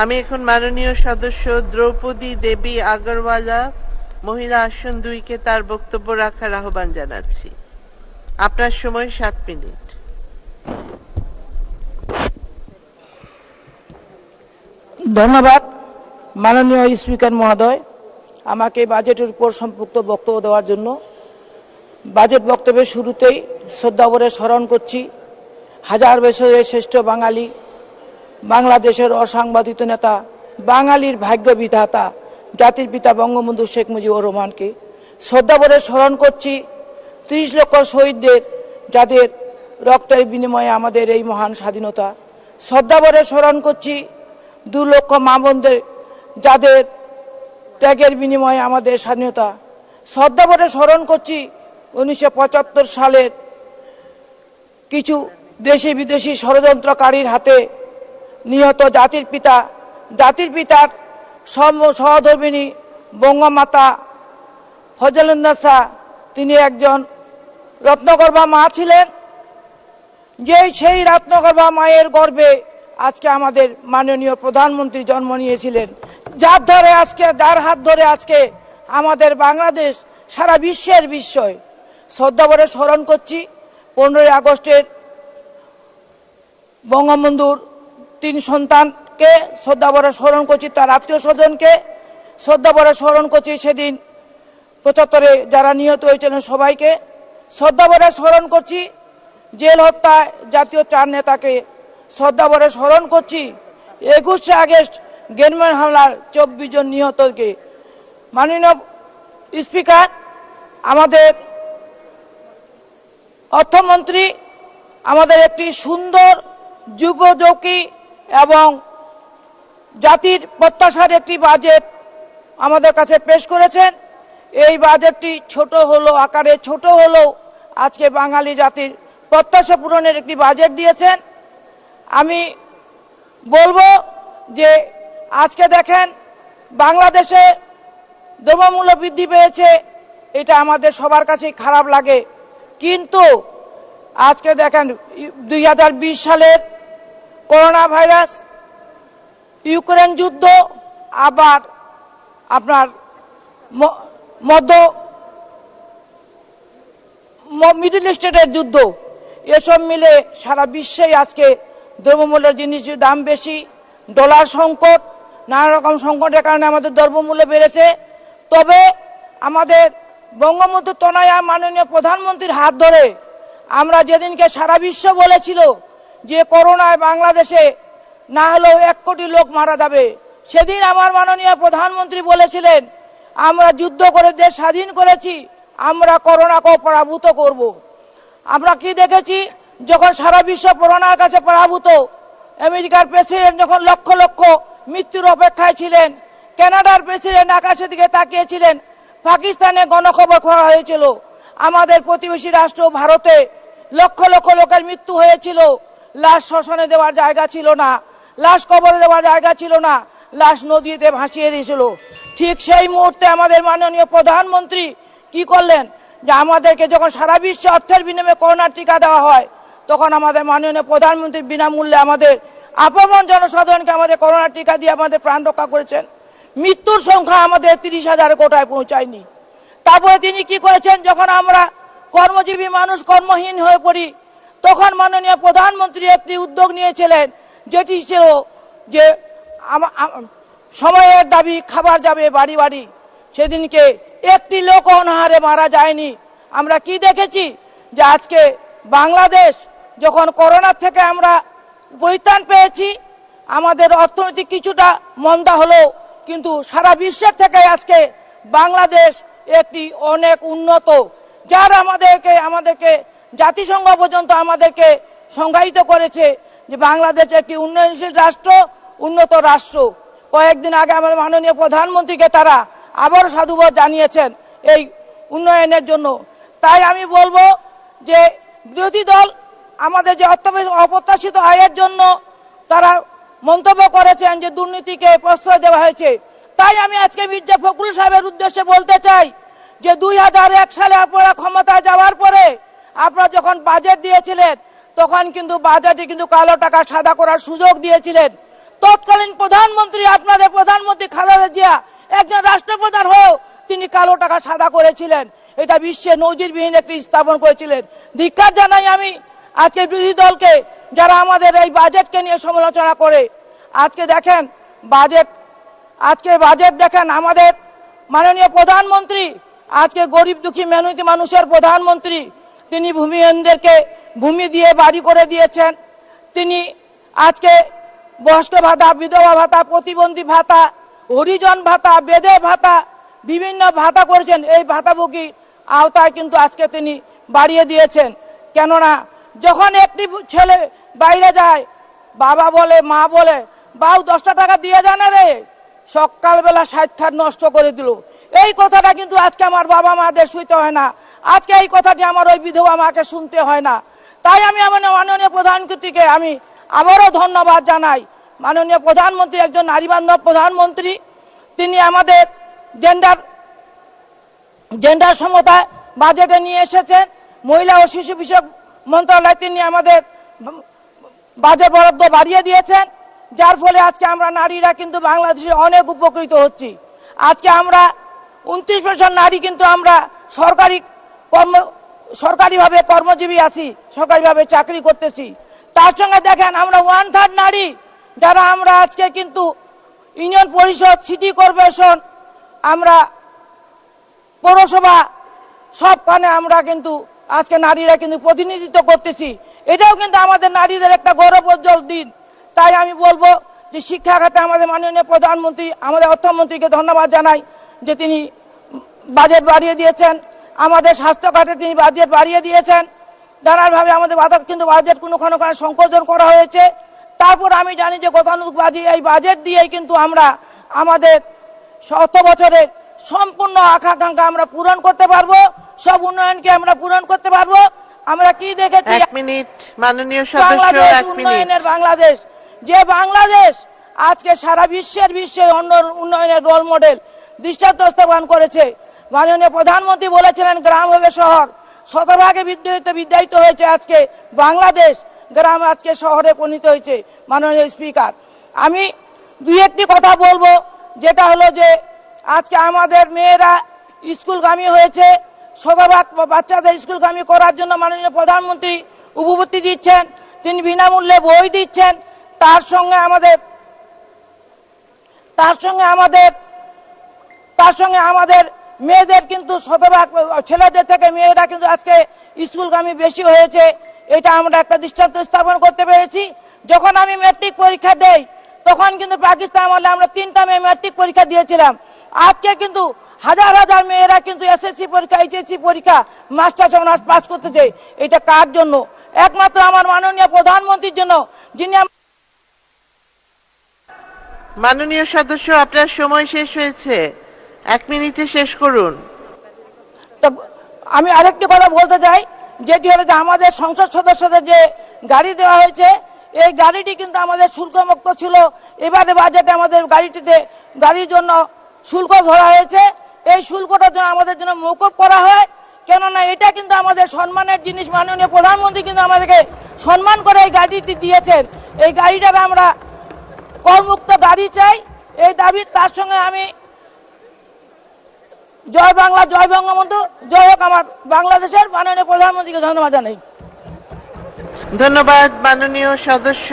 আমি এখন মাননীয় সদস্য দ্রৌপদী দেবী আগরওয়ালা মহিলা আসন 2 কে তার বক্তব্য রাখার আহ্বান জানাচ্ছি। আপনার সময় 7 মিনিট। ধন্যবাদ মাননীয় স্পিকার মহোদয়, আমাকে বাজেটের উপর সম্পৃক্ত বক্তব্য দেওয়ার জন্য। বাজেট বক্তব্যের শুরুতেই শ্রদ্ধাভরে স্মরণ করছি হাজার বছরের শ্রেষ্ঠ বাঙালি, বাংলাদেশের অসাংবাদিত নেতা, বাঙালির ভাগ্য বিধাতা, জাতির পিতা বঙ্গবন্ধু শেখ মুজিবুর রহমানকে। শ্রদ্ধাভরে স্মরণ করছি 30 লক্ষ শহীদদের, যাদের রক্তের বিনিময়ে আমাদের এই মহান স্বাধীনতা। শ্রদ্ধাভরে স্মরণ করছি 2 লক্ষ মা বোনদের, যাদের ত্যাগের বিনিময়ে আমাদের স্বাধীনতা। শ্রদ্ধাভরে স্মরণ করছি 1975 সালের কিছু দেশি বিদেশি ষড়যন্ত্রকারীর হাতে নিহত জাতির পিতার সহধর্মিণী বঙ্গমাতা ফজলেন্নেসা। তিনি একজন রত্নগর্ভা মা ছিলেন, সেই রত্নগর্ভা মায়ের গর্ভে আজকে আমাদের মাননীয় প্রধানমন্ত্রী জন্ম নিয়েছিলেন, যার হাত ধরে আজকে আমাদের বাংলাদেশ সারা বিশ্বের বিস্ময়। শ্রদ্ধাভরে স্মরণ করছি 15ই আগস্টের বঙ্গবন্ধুর 3 সন্তানকে, শ্রদ্ধাভরে স্মরণ করছি তার আত্মীয় স্বজনকে, শ্রদ্ধাভরে স্মরণ করছি সেদিন 75-এ যারা নিহত হয়েছিলেন সবাইকে। শ্রদ্ধাভরে স্মরণ করছি জেল হত্যায় জাতীয় 4 নেতাকে। শ্রদ্ধাভরে স্মরণ করছি 21শে আগস্ট গেনম্যান হামলার 24 জন নিহতকে। মাননীয় স্পিকার, আমাদের অর্থমন্ত্রী আমাদের একটি সুন্দর যুগোপযোগী এবং জাতির প্রত্যাশার একটি বাজেট আমাদের কাছে পেশ করেছেন। এই বাজেটটি আকারে ছোট হলেও আজকে বাঙালি জাতির প্রত্যাশা পূরণের একটি বাজেট দিয়েছেন। আমি বলবো যে আজকে দেখেন বাংলাদেশে দ্রব্যমূল্য বৃদ্ধি পেয়েছে, এটা আমাদের সবার কাছেই খারাপ লাগে, কিন্তু আজকে দেখেন 2020 সালের করোনা ভাইরাস, ইউক্রেন যুদ্ধ, আবার আপনার মিডল ইস্টের যুদ্ধ, এসব মিলে সারা বিশ্বেই আজকে দ্রব্যমূল্যের জিনিসের দাম বেশি, ডলার সংকট, নানা রকম সংকটের কারণে আমাদের দ্রব্যমূল্য বেড়েছে। তবে আমাদের বঙ্গবন্ধু তনয়া মাননীয় প্রধানমন্ত্রীর হাত ধরে আমরা যেদিনকে সারা বিশ্ব বলেছিল যে করোনায় বাংলাদেশে না হলেও 1 কোটি লোক মারা যাবে, সেদিন আমার মাননীয় প্রধানমন্ত্রী বলেছিলেন আমরা যুদ্ধ করে দেশ স্বাধীন করেছি, আমরা করোনাকেও পরাভূত করব। আমরা কি দেখেছি, যখন সারা বিশ্ব করোনার কাছে পরাভূত, আমেরিকার প্রেসিডেন্ট যখন লক্ষ লক্ষ মৃত্যুর অপেক্ষায় ছিলেন, কানাডার প্রেসিডেন্ট আকাশের দিকে তাকিয়েছিলেন, পাকিস্তানে গণখবর করা হয়েছিল, আমাদের প্রতিবেশী রাষ্ট্র ভারতে লক্ষ লক্ষ লোকের মৃত্যু হয়েছিল, লাশ শ্মশানে দেওয়ার জায়গা ছিল না, লাশ কবরে দেওয়ার জায়গা ছিল না, লাশ নদীতে ভাসিয়ে দিয়েছিল। ঠিক সেই মুহূর্তে আমাদের মাননীয় প্রধানমন্ত্রী কি করলেন, যে আমাদেরকে যখন সারা বিশ্বে অর্থের বিনিময়ে করোনার টিকা দেওয়া হয়, তখন আমাদের মাননীয় প্রধানমন্ত্রী বিনামূল্যে আমাদের আপন জনসাধারণকে আমাদের করোনার টিকা দিয়ে আমাদের প্রাণ রক্ষা করেছেন। মৃত্যুর সংখ্যা আমাদের 30,000 কোটায় পৌঁছায়নি। তারপরে তিনি কি করেছেন, যখন আমরা কর্মজীবী মানুষ কর্মহীন হয়ে পড়ি, তখন মাননীয় প্রধানমন্ত্রী একটি উদ্যোগ নিয়েছিলেন, যেটি ছিল যে সময়ের দাবি খাবার যাবে বাড়ি বাড়ি। সেদিনকে একটি লোক অনাহারে মারা যায়নি। আমরা কি দেখেছি, যে আজকে বাংলাদেশ যখন করোনার থেকে আমরা পরিত্রাণ পেয়েছি, আমাদের অর্থনীতি কিছুটা মন্দা হলো, কিন্তু সারা বিশ্বের থেকে আজকে বাংলাদেশ একটি অনেক উন্নত, যার আমাদেরকে জাতিসংঘ পর্যন্ত আমাদেরকে সংজ্ঞায়িত করেছে যে বাংলাদেশ একটি উন্নয়নশীল রাষ্ট্র, উন্নত রাষ্ট্র। কয়েকদিন আগে আমাদের মাননীয় প্রধানমন্ত্রীকে তারা আবারও সাধুবাদ জানিয়েছেন এই উন্নয়নের জন্য। তাই আমি বলবো যে বিরোধী দল আমাদের যে অপ্রত্যাশিত আয়ের জন্য তারা মন্তব্য করেছেন যে দুর্নীতিকে প্রশ্রয় দেওয়া হয়েছে, তাই আমি আজকে মির্জা ফখরুল সাহেবের উদ্দেশ্যে বলতে চাই যে 2001 সালে আপনারা ক্ষমতায় যাওয়ার পরে আপনারা যখন বাজেট দিয়েছিলেন, তখন কিন্তু বাজেটে কিন্তু কালো টাকা সাদা করার সুযোগ দিয়েছিলেন। তৎকালীন প্রধানমন্ত্রী, আপনাদের প্রধানমন্ত্রী খালেদা জিয়া একজন রাষ্ট্রপ্রধান হয়েও তিনি কালো টাকা সাদা করেছিলেন। এটা বিশ্বে নজিরবিহীন একটি স্থাপন করেছিলেন। ধিক্কার জানাই আমি আজকে বিরোধী দলকে, যারা আমাদের এই বাজেটকে নিয়ে সমালোচনা করে। আজকে দেখেন বাজেট দেখেন, আমাদের মাননীয় প্রধানমন্ত্রী আজকে গরিব দুঃখী মেহনতি মানুষের প্রধানমন্ত্রী, তিনি ভূমিহীনদেরকে ভূমি দিয়ে বাড়ি করে দিয়েছেন। তিনি আজকে বয়স্ক ভাতা, বিধবা ভাতা, প্রতিবন্ধী ভাতা, হরিজন ভাতা, বেদে ভাতা, বিভিন্ন ভাতা করেছেন। এই ভাতাভোগী আওতায় কিন্তু আজকে তিনি বাড়িয়ে দিয়েছেন। কেননা যখন একটি ছেলে বাইরে যায়, বাবা বলে, মা বলে, বাউ 10টা টাকা দিয়ে জানে রে, সকালবেলা 60 খাট নষ্ট করে দিল। এই কথাটা কিন্তু আজকে আমার বাবা মাদের শুনতে হয় না। আজকে এই কথাটি আমার ওই বিধবা মাকে শুনতে হয় না। তাই আমি আমার মাননীয় প্রধানমন্ত্রীকে আমি আবারও ধন্যবাদ জানাই। মাননীয় প্রধানমন্ত্রী একজন নারী বান্ধব প্রধানমন্ত্রী। তিনি আমাদের জেন্ডার সমতা বাজেটে নিয়ে এসেছেন। মহিলা ও শিশু বিষয়ক মন্ত্রণালয় তিনি আমাদের বাজেট বরাদ্দ বাড়িয়ে দিয়েছেন, যার ফলে আজকে আমরা নারীরা কিন্তু বাংলাদেশে অনেক উপকৃত হচ্ছি। আজকে আমরা 29% নারী কিন্তু আমরা সরকারিভাবে কর্মজীবী আছি, সরকারিভাবে চাকরি করতেছি। তার সঙ্গে দেখেন আমরা 1/3 নারী, যারা আমরা আজকে কিন্তু ইউনিয়ন পরিষদ, সিটি কর্পোরেশন, আমরা পৌরসভা, সবখানে আমরা কিন্তু আজকে নারীরা কিন্তু প্রতিনিধিত্ব করতেছি। এটাও কিন্তু আমাদের নারীদের একটা গৌরবোজ্জ্বল দিন। তাই আমি বলবো যে শিক্ষা খাতে আমাদের মাননীয় প্রধানমন্ত্রী, আমাদের অর্থমন্ত্রীকে ধন্যবাদ জানাই যে তিনি বাজেট বাড়িয়ে দিয়েছেন। আমাদের স্বাস্থ্য খাতে তিনি বাজেট বাড়িয়ে দিয়েছেন। নানানভাবে আমাদের কিন্তু বাজেট কোনো সংকোচন করা হয়েছে। তারপর আমি জানি যে গতানুগতিক এই বাজেট দিয়েই কিন্তু আমরা আমাদের 100 বছরের সম্পূর্ণ আকাঙ্ক্ষা আমরা পূরণ করতে পারবো, সব উন্নয়নকে আমরা পূরণ করতে পারবো। আমরা কি দেখেছি, 1 মিনিট মাননীয় সদস্য, 1 মিনিট। উন্নয়নের বাংলাদেশ, যে বাংলাদেশ আজকে সারা বিশ্বে উন্নয়নের রোল মডেল দৃষ্টান্ত স্থাপন করেছে। মাননীয় প্রধানমন্ত্রী বলেছিলেন গ্রাম হবে শহর, শতভাগে বিদ্যায়িত হয়েছে আজকে বাংলাদেশ, গ্রাম আজকে শহরে পরিণত হয়েছে। মাননীয় স্পিকার, আমি দুই একটি কথা বলবো, যেটা হলো যে আজকে আমাদের মেয়েরা স্কুলগামী হয়েছে। শতভাগ বাচ্চাদের স্কুলগামী করার জন্য মাননীয় প্রধানমন্ত্রী উপবৃত্তি দিচ্ছেন, তিনি বিনামূল্যে বই দিচ্ছেন। তার সঙ্গে আমাদের মেয়েদের কিন্তু শতভাগ ছেলেদের থেকে মেয়েরা কিন্তু আজকে স্কুলগামী বেশি হয়েছে। এটা আমরা একটা দৃষ্টান্ত স্থাপন করতে পেরেছি। যখন আমি ম্যাট্রিক পরীক্ষা দেই, তখন কিন্তু পাকিস্তান আমলে আমরা 3টা মেয়ে ম্যাট্রিক পরীক্ষা দিয়েছিলাম। আজকে কিন্তু হাজার হাজার মেয়েরা কিন্তু এসএসসি পরীক্ষা, এইচএসসি পরীক্ষা, মাস্টার্স অনার্স পাস করতেছে। এটা কার জন্য? একমাত্র আমার মাননীয় প্রধানমন্ত্রীর জন্য, যিনি। মাননীয় সদস্য, আপনার সময় শেষ হয়েছে, 1 মিনিটে শেষ করুন। তো আমি আরেকটি কথা বলতে চাই, যেটি হলো যে আমাদের সংসদ সদস্যদের যে গাড়ি দেওয়া হয়েছে, এই গাড়িটি কিন্তু আমাদের শুল্কমুক্ত ছিল। এবারে বাজেটে আমাদের গাড়ির জন্য শুল্ক ধরা হয়েছে। এই শুল্কটার জন্য আমাদের জন্য মৌকুব করা হয়, কেননা এটা কিন্তু আমাদের সম্মানের জিনিস। মাননীয় প্রধানমন্ত্রী কিন্তু আমাদেরকে সম্মান করে এই গাড়িটি দিয়েছেন। এই গাড়িটার আমরা করমুক্ত গাড়ি চাই, এই দাবি। তার সঙ্গে আমি জয় বাংলা, জয় বঙ্গবন্ধু, জয় হোক আমার বাংলাদেশের মাননীয় প্রধানমন্ত্রীকে ধন্যবাদ জানাই। ধন্যবাদ মাননীয় সদস্য।